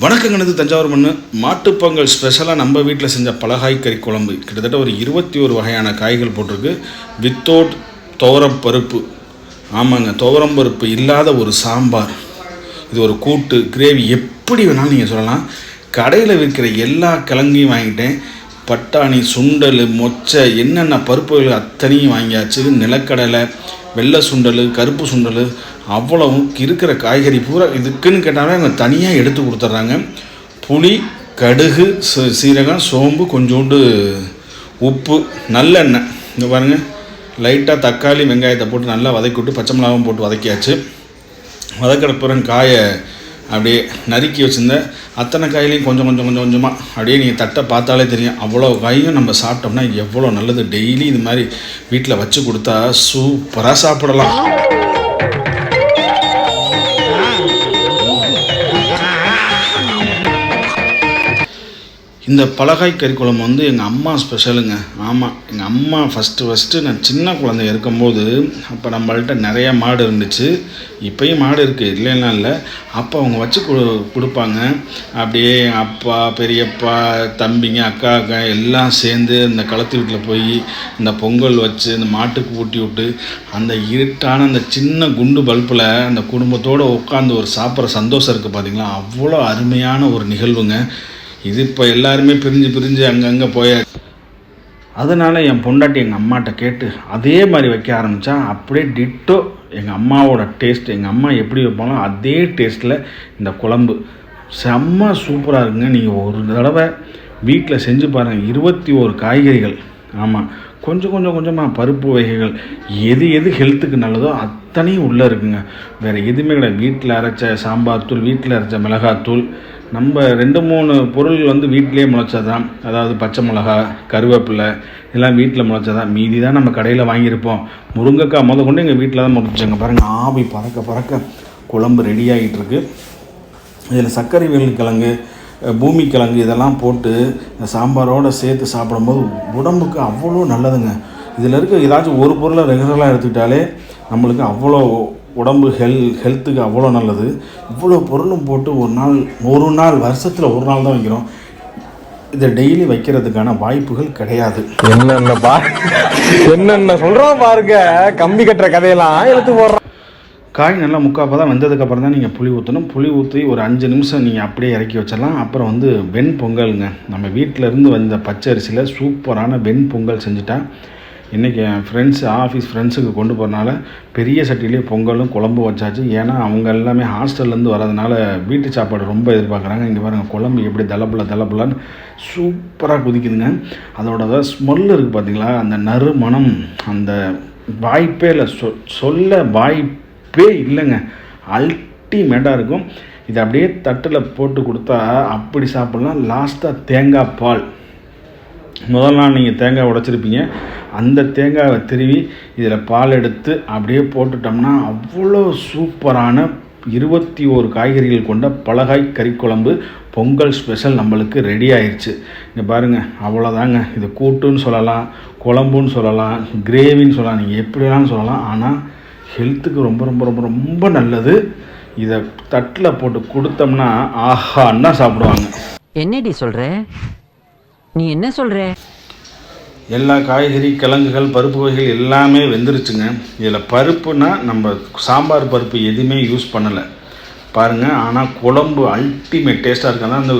வணக்கங்கிறது தஞ்சாவூர் மண்ணு மாட்டுப்பொங்கல் ஸ்பெஷலாக நம்ம வீட்டில் செஞ்ச பலகாய் கறி குழம்பு. கிட்டத்தட்ட ஒரு 21 வகையான காய்கள் போட்டிருக்கு. வித்தவுட் துவரப்பருப்பு. ஆமாங்க, துவரம்பருப்பு இல்லாத ஒரு சாம்பார். இது ஒரு கூட்டு கிரேவி, எப்படி வேணாலும் நீங்கள் சொல்லலாம். கடையில் விற்கிற எல்லா கிழங்கையும் வாங்கிட்டேன். பட்டாணி, சுண்டல், மொச்சை, என்னென்ன பருப்புகள் அத்தனையும் வாங்கியாச்சு. நிலக்கடலை, வெள்ளை சுண்டல், கருப்பு சுண்டல், அவ்வளவும் இருக்கிற காய்கறி பூரா இதுக்குன்னு கேட்டாலே அவங்க தனியாக எடுத்து கொடுத்துட்றாங்க. புளி, கடுகு, சீரகம், சோம்பு, கொஞ்சோண்டு உப்பு, நல்லெண்ணெய். இங்கே பாருங்கள், லைட்டாக தக்காளி, வெங்காயத்தை போட்டு நல்லா வதக்கி விட்டு பச்சை மிளகாவும் போட்டு வதக்கியாச்சு. வதக்கிற காயை அப்படியே நறுக்கி வச்சுருந்தேன். அத்தனை காயிலையும் கொஞ்சம் கொஞ்சமாக அப்படியே நீங்கள் தட்டை பார்த்தாலே தெரியும். அவ்வளோ காயும் நம்ம சாப்பிட்டோம்னா எவ்வளோ நல்லது. டெய்லி இது மாதிரி வீட்டில் வச்சு கொடுத்தா சூப்பராக சாப்பிடலாம். இந்த பலகாய் கறி குழம்பு எங்கள் அம்மா ஸ்பெஷலுங்க. ஆமாம், எங்கள் அம்மா ஃபஸ்ட்டு நான் சின்ன குழந்தை இருக்கும்போது, அப்போ நம்மள்கிட்ட நிறையா மாடு இருந்துச்சு. இப்போயும் மாடு இருக்குது, இல்லைன்னா இல்லை. அப்போ அவங்க வச்சு கொடுப்பாங்க. அப்படியே அப்பா, பெரியப்பா, தம்பிங்க, அக்கா எல்லாம் சேர்ந்து இந்த களத்து வீட்டில் போய் இந்த பொங்கல் வச்சு இந்த மாட்டுக்கு ஊட்டி விட்டு அந்த இருட்டான அந்த சின்ன குண்டு பல்பில் அந்த குடும்பத்தோடு உட்காந்து ஒரு சாப்பிட்ற சந்தோஷம் இருக்குது பார்த்தீங்களா. அவ்வளோ அருமையான ஒரு நிகழ்வுங்க இது. இப்போ எல்லாருமே பிரிஞ்சு அங்கங்கே போயாச்சு. அதனால் என் பொண்டாட்டி எங்கள் அம்மாட்ட கேட்டு அதே மாதிரி வைக்க ஆரம்பித்தா அப்படியே டிட்டோ எங்கள் அம்மாவோட டேஸ்ட், எங்கள் அம்மா எப்படி வைப்பாங்களோ அதே டேஸ்ட்டில் இந்த குழம்பு செம்ம சூப்பராக இருக்குங்க. நீங்கள் ஒரு தடவை வீட்டில் செஞ்சு பாருங்கள். 21 காய்கறிகள். ஆமாம், கொஞ்சமாக பருப்பு வகைகள், எது ஹெல்த்துக்கு நல்லதோ அத்தனையும் உள்ளே இருக்குங்க. வேறு எதுவுமே கிடையாது. வீட்டில் அரைச்ச சாம்பார் தூள், வீட்டில் அரைச்ச மிளகாத்தூள், நம்ம 2-3 பொருள் வீட்டிலே முளைச்சதான். அதாவது பச்சை மிளகா, கருவேப்பிலை இதெல்லாம் வீட்டில் முளைச்சதான். மீதி தான் நம்ம கடையில் வாங்கியிருப்போம். முருங்கைக்காய் கொண்டு எங்கள் வீட்டில் தான் முளைச்சாங்க. பாருங்கள், ஆவி பறக்க குழம்பு ரெடி ஆகிட்டுருக்கு. இதில் சர்க்கரை கிழங்கு, பூமி கிழங்கு இதெல்லாம் போட்டு இந்த சாம்பாரோடு சேர்த்து சாப்பிடும்போது உடம்புக்கு அவ்வளோ நல்லதுங்க. இதில் இருக்க ஏதாச்சும் ஒரு பொருளை ரெகுலராக எடுத்துக்கிட்டாலே நம்மளுக்கு அவ்வளோ உடம்பு ஹெல்த்துக்கு அவ்வளோ நல்லது. இவ்வளோ பொருளும் போட்டு ஒரு நாள் வருஷத்தில் ஒரு நாள் தான் வைக்கிறோம். இதை டெய்லி வைக்கிறதுக்கான வாய்ப்புகள் கிடையாது. என்னென்ன சொல்கிறோம் பாருங்க, கம்பி கட்டுற கதையெல்லாம் எடுத்து போடுறோம். காய் நல்லா முக்காப்பாக தான் வெந்ததுக்கப்புறம் தான் நீங்கள் புளி ஊற்றணும். புளி ஊற்றி ஒரு 5 நிமிஷம் நீங்கள் அப்படியே இறக்கி வச்சிடலாம். அப்புறம் வெண்பொங்கலுங்க. நம்ம வீட்டிலேருந்து வந்த பச்சை அரிசியில் சூப்பரான வெண்பொங்கல் செஞ்சுட்டேன். இன்றைக்கி என் ஆஃபீஸ் ஃப்ரெண்ட்ஸுக்கு கொண்டு போகிறனால பெரிய சட்டிலேயே பொங்கலும் குழம்பு வச்சாச்சு. ஏன்னா அவங்க எல்லாமே ஹாஸ்டல்லேருந்து வரதுனால வீட்டு சாப்பாடு ரொம்ப எதிர்பார்க்குறாங்க. இங்கே பாருங்கள், குழம்பு எப்படி தலப்புலான்னு சூப்பராக குதிக்குதுங்க. அதோட ஸ்மெல் இருக்குது பார்த்தீங்களா, அந்த நறுமணம், அந்த வாய்ப்பே இல்லை, சொல்ல வாய்ப்பே இல்லைங்க. அல்டிமேட்டாக இருக்கும். இதை அப்படியே தட்டில் போட்டு கொடுத்தா அப்படி சாப்பிட்லாம். லாஸ்ட்டாக தேங்காய் பால். முதல் நாள் நீங்கள் தேங்காய் உடைச்சிருப்பீங்க, அந்த தேங்காயை திருவி இதில் பால் எடுத்து அப்படியே போட்டுட்டோம்னா அவ்வளோ சூப்பரான 21 காய்கறிகள் கொண்ட பலகாய் கறி குழம்பு பொங்கல் ஸ்பெஷல் நம்மளுக்கு ரெடி ஆயிடுச்சு. இங்கே பாருங்கள், அவ்வளோதாங்க. இது கூட்டுன்னு சொல்லலாம், குழம்புன்னு சொல்லலாம், கிரேவின்னு சொல்லலாம், நீங்கள் எப்படி வேணாலும் சொல்லலாம். ஆனால் ஹெல்த்துக்கு ரொம்ப ரொம்ப ரொம்ப ரொம்ப நல்லது. இதை தட்டில் போட்டு கொடுத்தோம்னா ஆஹான்னா சாப்பிடுவாங்க. என்னடி சொல்கிற? நீ என்ன சொல்கிற? எல்லா காய்கறி, கிழங்குகள், பருப்பு வகைகள் எல்லாமே வெந்துருச்சுங்க. இதில் பருப்புனா நம்ம சாம்பார் பருப்பு எதுவுமே யூஸ் பண்ணலை பாருங்கள். ஆனால் குழம்பு அல்டிமேட் டேஸ்ட்டாக இருக்குது. அந்த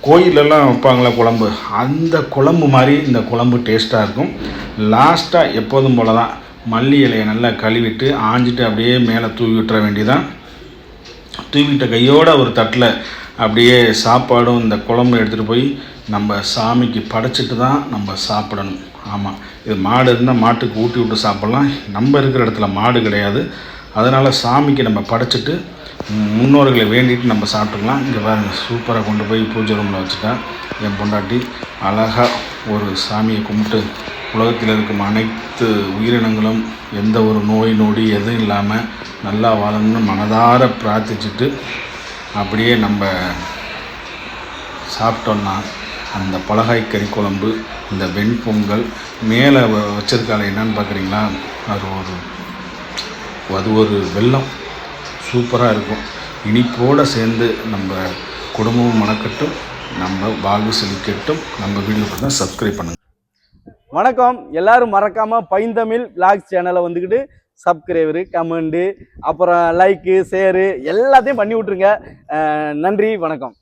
கோயிலெல்லாம் வைப்பாங்களே குழம்பு, அந்த குழம்பு மாதிரி இந்த குழம்பு டேஸ்ட்டாக இருக்கும். லாஸ்ட்டாக எப்போதும் போல தான் மல்லி இலையை நல்லா கழுவிட்டு ஆஞ்சிட்டு அப்படியே மேலே தூவி விட்டுற வேண்டியதான். தூவிட்ட கையோடு ஒரு தட்டில் அப்படியே சாப்பாடும் இந்த குழம்பு எடுத்துகிட்டு போய் நம்ம சாமிக்கு படைச்சிட்டு தான் நம்ம சாப்பிடணும். ஆமாம், இது மாடு இருந்தால் மாட்டுக்கு ஊட்டி விட்டு சாப்பிட்லாம். நம்ம இருக்கிற இடத்துல மாடு கிடையாது. அதனால் சாமிக்கு நம்ம படைச்சிட்டு முன்னோர்களை வேண்டிட்டு நம்ம சாப்பிட்டுக்கலாம். இங்கே பாருங்கள், சூப்பராக கொண்டு போய் பூஜை ரூமில் வச்சுட்டா என் பொண்டாட்டி அழகாக ஒரு சாமியை கும்பிட்டு உலகத்தில் இருக்கும் அனைத்து உயிரினங்களும் எந்த ஒரு நோய் நொடி எதுவும் இல்லாமல் நல்லா வாழணும்னு மனதார பிரார்த்திச்சுட்டு அப்படியே நம்ம சாப்பிட்டோன்னா அந்த பலகாய் கறி குழம்பு, இந்த வெண்பொங்கல் மேலே வச்சிருக்கால என்னன்னு பார்க்குறீங்களா, அது ஒரு வெல்லம் சூப்பராக இருக்கும். இனிப்போடு சேர்ந்து நம்ம குடும்பமும் மணக்கட்டும், நம்ம வாழ்வு செழிக்கட்டும். நம்ம வீடியோ பார்த்தா சப்ஸ்கிரைப் பண்ணுங்கள். வணக்கம். எல்லாரும் மறக்காம பைந்தமிழ் விளாக்ஸ் சேனலை வந்துக்கிட்டு சப்ஸ்கிரைபரு, கமெண்டு, அப்புறம் லைக்கு, ஷேரு எல்லாத்தையும் பண்ணி விட்ருங்க. நன்றி, வணக்கம்.